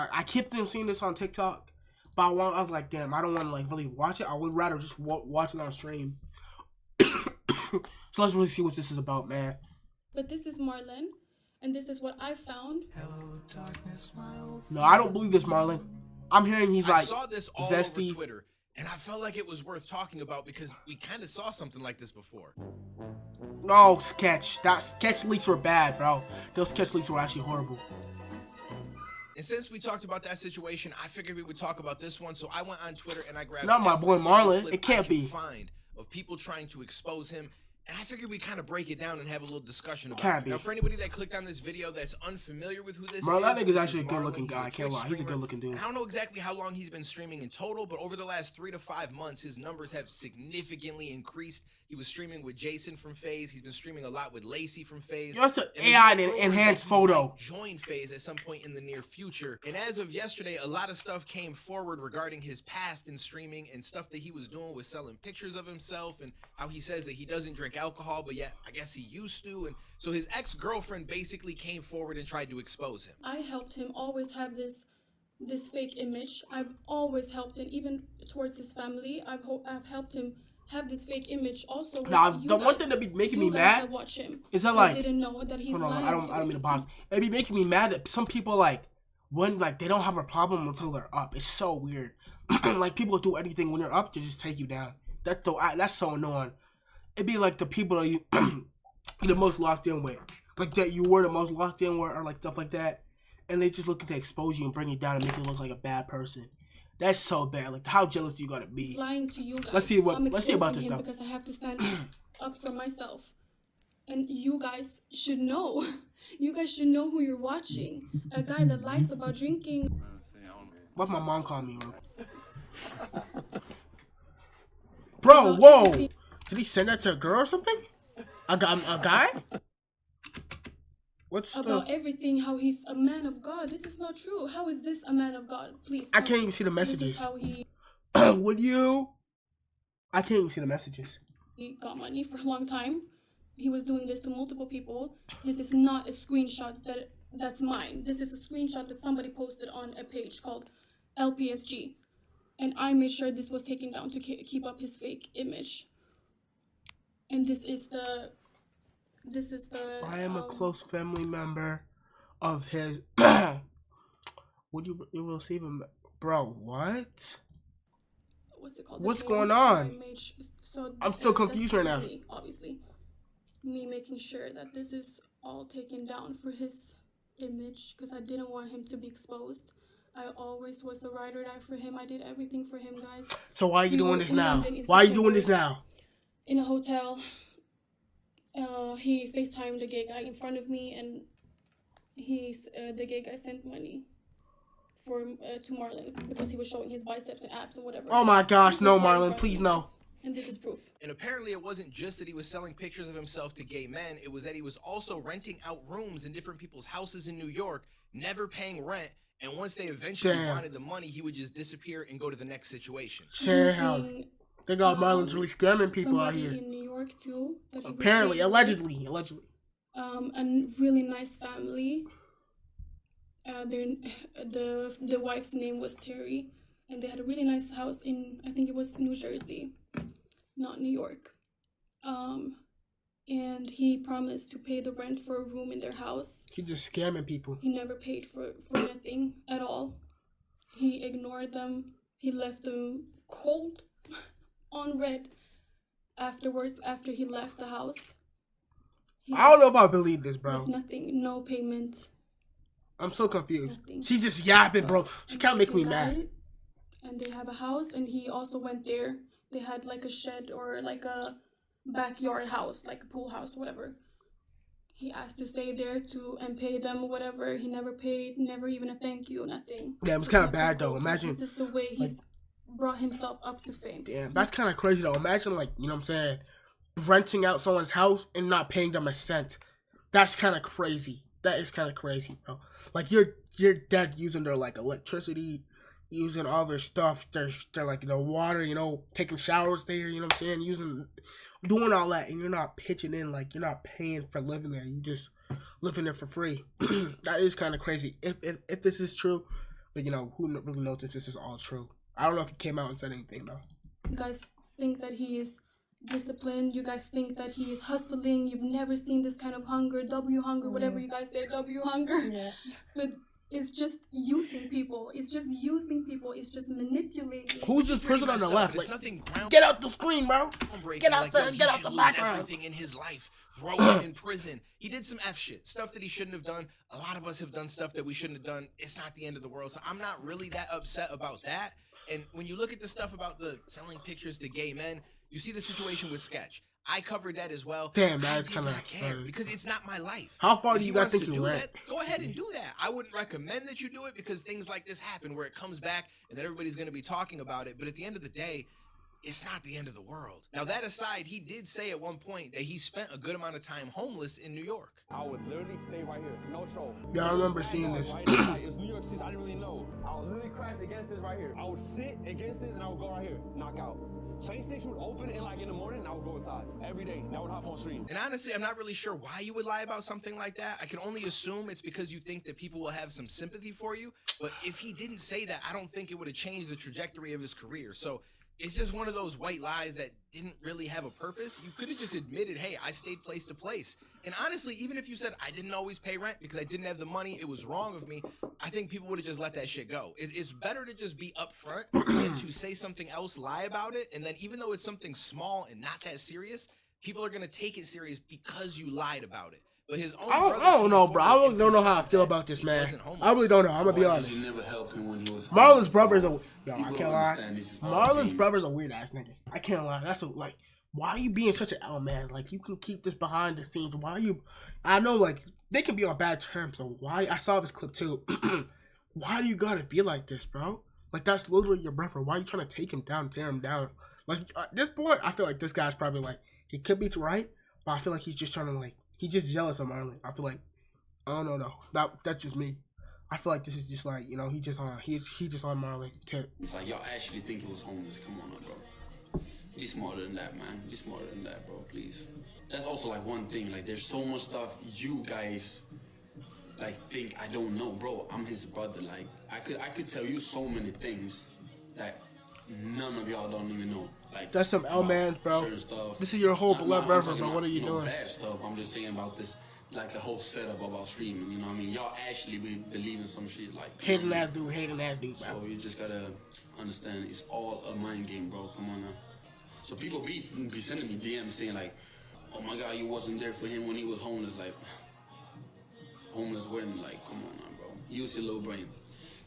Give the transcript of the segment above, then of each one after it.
I kept on seeing this on TikTok, but I was like, damn, I don't want to like really watch it. I would rather just watch it on stream. So let's really see what this is about, man. But this is Marlon, and this is what I found. Hello, darkness, my old No, I don't believe this, Marlon. I'm hearing he's like I saw this all zesty. over Twitter, and I felt like it was worth talking about because we kind of saw something like this before. No, sketch. That sketch leaks were bad, bro. Those sketch leaks were actually horrible. And since we talked about that situation, I figured we would talk about this one. So I went on Twitter and I grabbed Not my every boy single Marlon. clip It can't I could be. find of people trying to expose him. And I figured we'd kind of break it down and have a little discussion about Can't it. be. Now, for anybody that clicked on this video that's unfamiliar with who this Marlon, that is, nigga's this actually is a good-looking Marlon. guy. I He's a can't lie. Twitch He's a streamer. good-looking dude. And I don't know exactly how long he's been streaming in total, but over the last 3 to 5 months, his numbers have significantly increased. He was streaming with Jason from FaZe. He's been streaming a lot with Lacey from FaZe. That's an AI and enhanced photo. Join FaZe at some point in the near future. And as of yesterday, a lot of stuff came forward regarding his past in streaming and stuff that he was doing with selling pictures of himself and how he says that he doesn't drink alcohol, but yet I guess he used to. And so his ex-girlfriend basically came forward and tried to expose him. I helped him always have this fake image. I've always helped him, even towards his family. I've helped him have this fake image also. Now, the one thing that be making me mad watch him, is that like, didn't know that he's hold on, lying I don't mean to pause. It be making me mad that some people like when like they don't have a problem until they're up. It's so weird. Like people do anything when you're up to just take you down. That's so annoying. It'd be like the people that you the most locked in with, like that you were the most locked in with, or like stuff like that, and they just looking to expose you and bring you down and make you look like a bad person. That's so bad. Like, how jealous do you gotta be? Lying to you guys. Let's see about this stuff. Because I have to stand up for myself, and you guys should know. You guys should know who you're watching. A guy that lies about drinking. What my mom called me, bro. Whoa! Did he send that to a girl or something? A guy? What's about everything, how he's a man of God. This is not true. How is this a man of God? Please. I can't even see the messages. This is how he would you? I can't even see the messages. He got money for a long time. He was doing this to multiple people. This is not a screenshot that's mine. This is a screenshot that somebody posted on a page called LPSG. And I made sure this was taken down to keep up his fake image. And this is the I am a close family member of his. Would you receive him, bro? What? What's it called? What's going on? I'm still confused right now. Obviously, me making sure that this is all taken down for his image because I didn't want him to be exposed. I always was the ride or die for him. I did everything for him, guys. So why are you doing this now? Why are you doing this now? In a hotel. He FaceTimed the gay guy in front of me, and the gay guy sent money to Marlon because he was showing his biceps and abs and whatever. Oh my gosh, no, Marlon, please no. And this is proof. And apparently it wasn't just that he was selling pictures of himself to gay men, it was that he was also renting out rooms in different people's houses in New York, never paying rent, and once they eventually wanted the money, he would just disappear and go to the next situation. Damn. They got Marlon's really scamming people out here. In New York too. Apparently, allegedly. A really nice family. The wife's name was Terry, and they had a really nice house in, I think it was New Jersey, not New York. And he promised to pay the rent for a room in their house. He's just scamming people. He never paid for nothing at all. He ignored them. He left them cold on red afterwards, after he left the house. I don't know if I believe this, bro. Nothing, no payment. I'm so confused. Nothing. She's just yapping, bro. She can't make me mad. And they have a house, and he also went there. They had like a shed or like a backyard house, like a pool house, whatever. He asked to stay there and pay them whatever. He never paid, never even a thank you, nothing. Yeah, it was kind of bad though. Imagine. This is the way he's brought himself up to fame. Damn, that's kind of crazy though. Imagine, like, you know what I'm saying, renting out someone's house and not paying them a cent. That's kind of crazy. That is kind of crazy, bro. Like, your dad using their like electricity, using all their stuff, their like, you know, water, you know, taking showers there, you know what I'm saying, doing all that, and you're not pitching in, like, you're not paying for living there. You just living there for free. That is kind of crazy. If this is true, But who really knows if this is all true? I don't know if he came out and said anything though. You guys think that he is disciplined. You guys think that he is hustling. You've never seen this kind of hunger, W hunger, whatever you guys say, W hunger. Yeah. But it's just using people. It's just using people. It's just manipulating. Who's this person on the left? There's Like, nothing ground. get out the screen, bro. Get out the lose background. everything in his life. Throw him in prison. He did some F shit, stuff that he shouldn't have done. A lot of us have done stuff that we shouldn't have done. It's not the end of the world, so I'm not really that upset about that. And when you look at the stuff about the selling pictures to gay men, you see the situation with Sketch. I covered that as well. Damn, I that's did kind not of care because it's not my life. How far If do he you guys wants think to he do went? that, go ahead and do that. I wouldn't recommend that you do it because things like this happen where it comes back and then everybody's going to be talking about it. But at the end of the day, it's not the end of the world. Now, that aside, he did say at one point that he spent a good amount of time homeless in New York. I would literally stay right here, no troll. Yeah, I remember seeing this. Right now, like, it's New York City, I didn't really know. I would literally crash against this right here. I would sit against this and I would go right here, knock out. Train station would open and like in the morning, I would go inside every day. I would hop on stream. And honestly, I'm not really sure why you would lie about something like that. I can only assume it's because you think that people will have some sympathy for you. But if he didn't say that, I don't think it would have changed the trajectory of his career. So it's just one of those white lies that didn't really have a purpose. You could have just admitted, hey, I stayed place to place. And honestly, even if you said I didn't always pay rent because I didn't have the money, it was wrong of me, I think people would have just let that shit go. It's better to just be upfront than to say something else, lie about it, and then even though it's something small and not that serious, people are going to take it serious because you lied about it. But his own I don't know, bro. I really don't know how I feel about this, man. I really don't know. I'm gonna be honest. You never helped him when he was Marlon's brother's a I People can't lie. understand this is all Marlon's game. brother's a weird ass nigga. I can't lie. That's why are you being such an L man? Like, you can keep this behind the scenes. Why are you? I know, like, they can be on bad terms. So why? I saw this clip too. Why do you gotta be like this, bro? Like, that's literally your brother. Why are you trying to take him down, tear him down? Like, at this point, I feel like this guy's probably like, he could be right, but I feel like he's just trying to, like, he's just jealous of Marlon. I feel like, I don't know though. That's just me. I feel like this is just like, he just on Marlon tip. It's like, y'all actually think he was homeless. Come on, bro. Be smarter than that, man. Be smarter than that, bro, please. That's also, like, one thing. Like, there's so much stuff you guys, like, think I don't know. Bro, I'm his brother. Like, I could tell you so many things that none of y'all don't even know. Like, That's some L man, bro. certain stuff. This is your whole Not- blood I'm brother, talking bro. What about, are you doing? Bad stuff. I'm just saying about this, like, the whole setup about streaming. You know what I mean? Y'all actually believe in some shit, like, Hating ass dude, bro. so you just gotta understand it's all a mind game, bro. Come on now. So people be sending me DMs saying like, "Oh my God, you wasn't there for him when he was homeless." Like, homeless when? Like, come on now, bro. Use your little brain.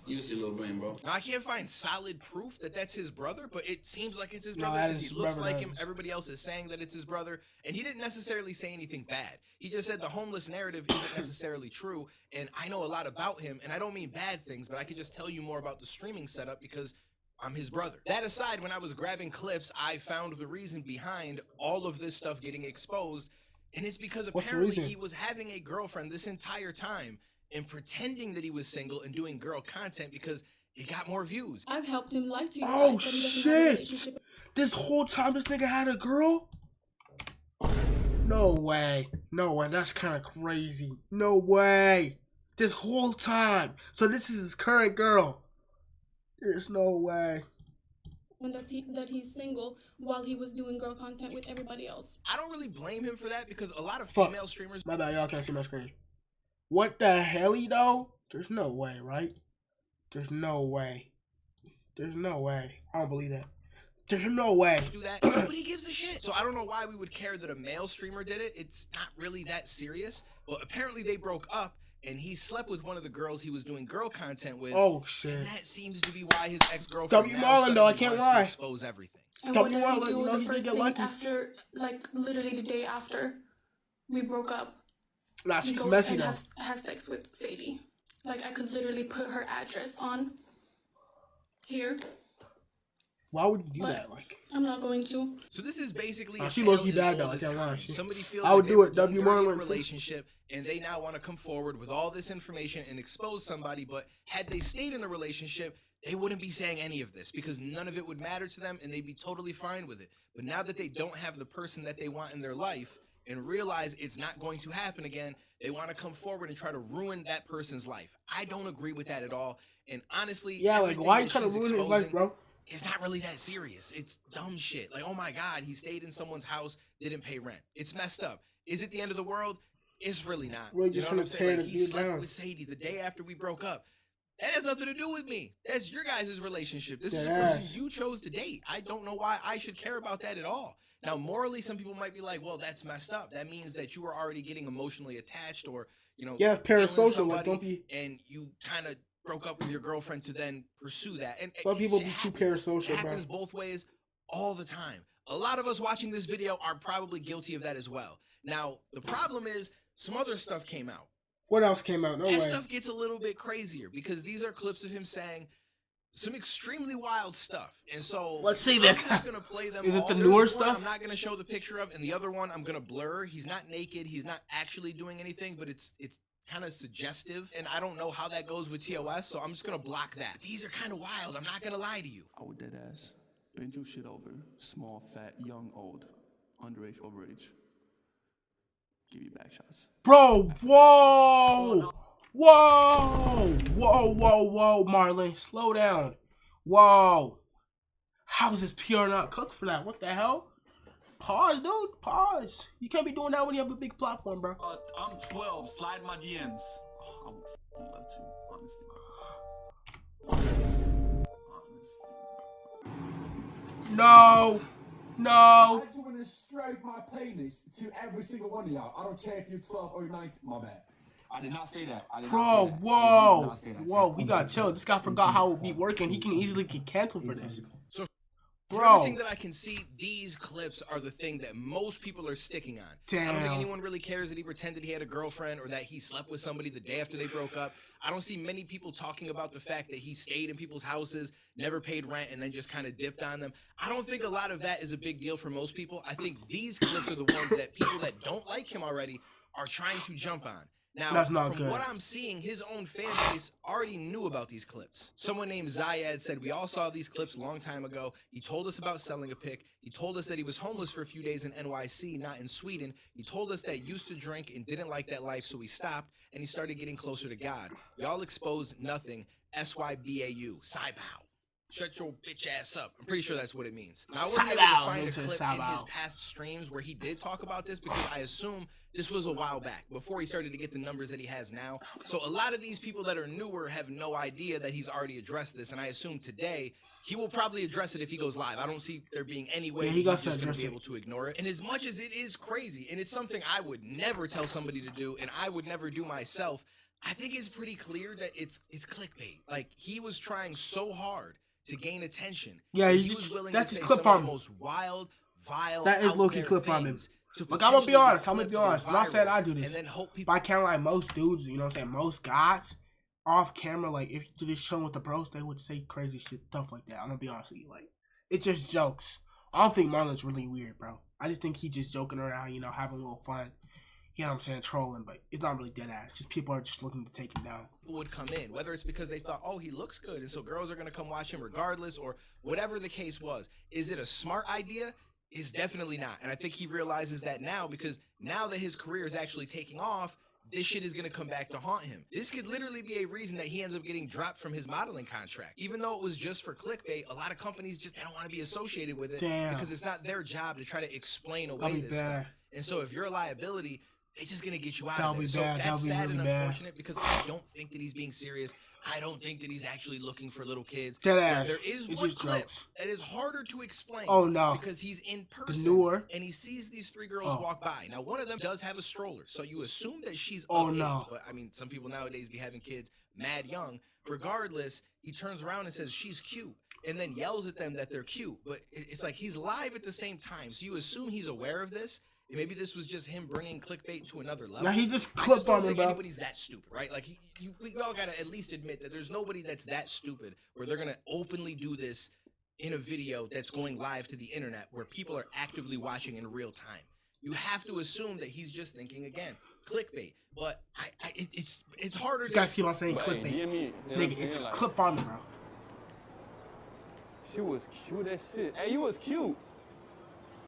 Use your little brain, bro. Now, I can't find solid proof that that's his brother, but it seems like it's his No, brother that because is he looks brother, like that him. is. Everybody else is saying that it's his brother, and he didn't necessarily say anything bad. He just said the homeless narrative isn't necessarily true, and I know a lot about him, and I don't mean bad things, but I could just tell you more about the streaming setup because I'm his brother. That aside, when I was grabbing clips, I found the reason behind all of this stuff getting exposed, and it's because What's the apparently reason? he was having a girlfriend this entire time and pretending that he was single and doing girl content because he got more views. I've helped him lie to you Oh guys that he doesn't have a shit! relationship. This whole time this nigga had a girl? No way. No way. That's kind of crazy. No way. This whole time. So this is his current girl. There's no way. When that he's single while he was doing girl content with everybody else. I don't really blame him for that because a lot of Fuck. female streamers. My bad, y'all can't see my screen. What the hell, though? There's no way, right? There's no way. There's no way. I don't believe that. There's no way. Do that. Nobody gives a shit. So I don't know why we would care that a male streamer did it. It's not really that serious. Well, apparently they broke up and he slept with one of the girls he was doing girl content with. Oh shit. And that seems to be why his ex-girlfriend W. now Marlon, though, I suddenly can't wants to lie. expose everything. And W. what does he Marlon, do you know, the he did first get thing lucky. after, like, literally the day after we broke up? Nah, He she's goes messy and though. has sex with Sadie. Like, I could literally put her address on here. Why would you do But- that? Like, I'm not going to. So this is basically Oh, a she tale low-key as bad, old though, I as can't lie. time. She- Somebody feels I would like they do were it, done W. dirty in a Marlon. relationship and they now want to come forward with all this information and expose somebody, but had they stayed in the relationship, they wouldn't be saying any of this because none of it would matter to them and they'd be totally fine with it. But now that they don't have the person that they want in their life, and realize it's not going to happen again, they want to come forward and try to ruin that person's life. I don't agree with that at all. And honestly, Yeah, like everything why you that trying to she's ruin his life, exposing, bro? it's not really that serious. It's dumb shit. Like, oh my God, he stayed in someone's house, didn't pay rent. It's messed up. Is it the end of the world? It's really not. Really You just know what trying I'm to saying? tear Like, the he dude slept down. with Sadie the day after we broke up. That has nothing to do with me. That's your guys' relationship. This is a Deadass. person you chose to date. I don't know why I should care about that at all. Now, morally, some people might be like, well, that's messed up. That means that you were already getting emotionally attached or, you know, Yeah, feeling parasocial. somebody, Like, don't be. and you kind of broke up with your girlfriend to then pursue that. And Some people shit be too happens. parasocial, It happens bro. both ways all the time. A lot of us watching this video are probably guilty of that as well. Now, the problem is some other stuff came out. What else came out? No That way. stuff gets a little bit crazier because these are clips of him saying some extremely wild stuff. And so Let's see this. I'm just gonna play them Is it all. the There's newer one stuff? I'm not gonna show the picture of, and the other one I'm gonna blur. He's not naked, he's not actually doing anything, but it's kind of suggestive, and I don't know how that goes with TOS, so I'm just gonna block that. These are kind of wild, I'm not gonna lie to you. I would dead ass bend your shit over, small, fat, young, old, underage, overage. Give you back shots. Bro, whoa! Whoa! Whoa, whoa, whoa, Marlon. Slow down. Whoa. How is this PR not cooked for that? What the hell? Pause, dude. Pause. You can't be doing that when you have a big platform, bro. I'm 12. Slide my DMs. I would love to, honestly. No. No. I just want to stroke my penis to every single one of y'all. I don't care if you're 12 or 19. My bad. I did not say that. I did Bro, not say that. I did whoa. not say that. Whoa, we got chill. This guy forgot how it be working. He can easily get canceled for this. So for Bro. everything that I can see, these clips are the thing that most people are sticking on. I don't think Damn. anyone really cares that he pretended he had a girlfriend or that he slept with somebody the day after they broke up. I don't see many people talking about the fact that he stayed in people's houses, never paid rent, and then just kind of dipped on them. I don't think a lot of that is a big deal for most people. I think these clips are the ones that people that don't like him already are trying to jump on. Now, That's not from good. what I'm seeing, his own fan base already knew about these clips. Someone named Zayed said, we all saw these clips a long time ago. He told us about selling a pic. He told us that he was homeless for a few days in NYC, not in Sweden. He told us that he used to drink and didn't like that life, so he stopped, and he started getting closer to God. Y'all exposed nothing. SYBAU. Saibow. Shut your bitch ass up. I'm pretty sure that's what it means. Now, I wasn't able to Saibow. find a Into clip in Saibow. his past streams where he did talk about this because I assume this was a while back before he started to get the numbers that he has now. So a lot of these people that are newer have no idea that he's already addressed this, and I assume today he will probably address it if he goes live. I don't see there being any way Yeah, that he he's got just to going to address be it. able to ignore it. And as much as it is crazy, and it's something I would never tell somebody to do, and I would never do myself, I think it's pretty clear that it's clickbait. Like, he was trying so hard to gain attention. Yeah, that he he just- was willing that's to his say clip some of farm. the most wild, vile, That is out low-key there clip farming. things to Like, I'm gonna be potentially get honest. I'm gonna clipped be and go honest. I'm not saying viral, I do this. and then hope people. But I count like most dudes, you know what I'm saying? Most guys off camera, like if you just chilling with the bros, they would say crazy shit, stuff like that. I'm gonna be honest with you. Like, it's just jokes. I don't think Marlon's really weird, bro. I just think he just joking around, you know, having a little fun. You know what I'm saying? Trolling, but it's not really dead ass. Just people are just looking to take him down. Would come in, whether it's because they thought, oh, he looks good, and so girls are gonna come watch him regardless, or whatever the case was. Is it a smart idea? It's definitely not, and I think he realizes that now because now that his career is actually taking off, this shit is gonna come back to haunt him. This could literally be a reason that he ends up getting dropped from his modeling contract, even though it was just for clickbait. A lot of companies just they don't want to be associated with it Damn. because it's not their job to try to explain away That'd be this bad. stuff. And so if you're a liability, they're just gonna get you out That'll of there. be So bad. that's That'll be sad really and bad. unfortunate because I don't think that he's being serious. I don't think that he's actually looking for little kids. Dead But ass. there is It's one just clip jokes. that is harder to explain. Oh, no. Because he's in The person newer. and he sees these three girls Oh. walk by. Now one of them does have a stroller, so you assume that she's Oh, of no. age. But I mean, some people nowadays be having kids mad young. Regardless, he turns around and says she's cute, and then yells at them that they're cute. But it's like he's live at the same time, so you assume he's aware of this. And maybe this was just him bringing clickbait to another level. Now he just I clipped don't on him, think bro. anybody's that stupid, right? Like we all gotta at least admit that there's nobody that's that stupid where they're gonna openly do this in a video that's going live to the internet where people are actively watching in real time. You have to assume that he's just thinking again, clickbait. But it's harder. This guys keep on saying But, hey, clickbait. DM me, you know what I'm Nigga, saying? it's Like, clip farming, bro. She was cute as shit. Hey, you was cute.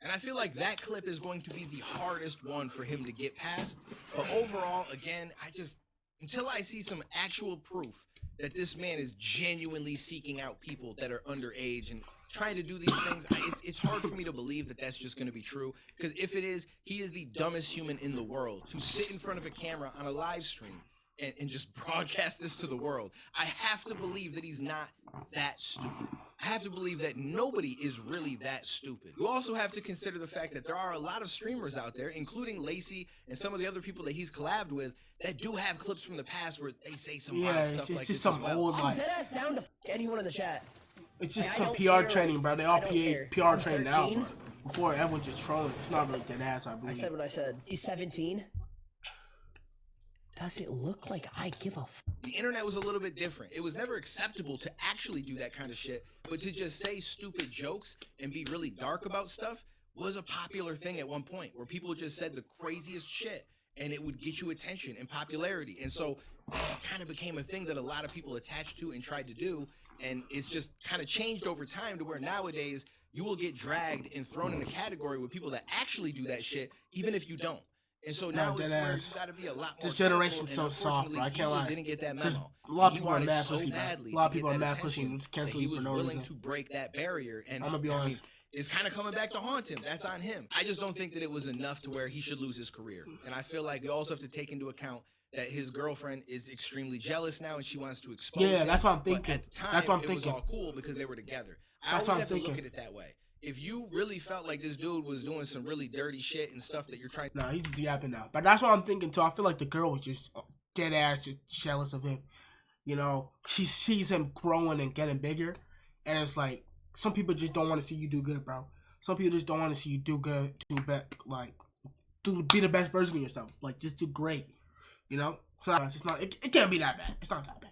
And I feel like that clip is going to be the hardest one for him to get past. But overall, again, until I see some actual proof that this man is genuinely seeking out people that are underage and trying to do these things, it's hard for me to believe that that's just going to be true. Because if it is, he is the dumbest human in the world to sit in front of a camera on a live stream and just broadcast this to the world. I have to believe that he's not that stupid. I have to believe that nobody is really that stupid. You also have to consider the fact that there are a lot of streamers out there, including Lacey and some of the other people that he's collabed with, that do have clips from the past where they say some wild stuff like this some as well. old, I'm like, dead ass down to anyone in the chat. it's just Like, some I PR don't care, training, bro. They all I don't care. PR I'm trained now, 13. bro. Before everyone's just trolling. It's not really dead ass, I I believe. said what I said. He's 17. Does it look like I give a f? The internet was a little bit different. It was never acceptable to actually do that kind of shit, but to just say stupid jokes and be really dark about stuff was a popular thing at one point, where people just said the craziest shit and it would get you attention and popularity. And so it kind of became a thing that a lot of people attached to and tried to do, and it's just kind of changed over time to where nowadays you will get dragged and thrown in a category with people that actually do that shit, even if you don't. And so now it's where you gotta be a lot more. This generation's so soft, bro. I can't lie. Didn't get that There's memo. a lot of He people are wanted mad so pussy, bro. badly A lot of to people get are that mad pussy attention and just that cancel he you for was no willing reason. to break that barrier, and I'ma be honest. it's kind of coming back to haunt him. That's on him. I just don't think that it was enough to where he should lose his career. And I feel like you also have to take into account that his girlfriend is extremely jealous now and she wants to expose him. That's what I'm But thinking. at the time, That's what I'm it was thinking. all cool because they were together. I That's always what I'm have to look thinking. at it that way. If you really felt like this dude was doing some really dirty shit and stuff that you're trying Nah, he's just yapping now. But that's what I'm thinking too. I feel like the girl was just dead ass, just jealous of him. You know, she sees him growing and getting bigger, and it's like some people just don't want to see you do good, bro. Some people just don't want to see you do good, be the best version of yourself. Like, just do great. You know, so it's just not. It can't be that bad. It's not that bad.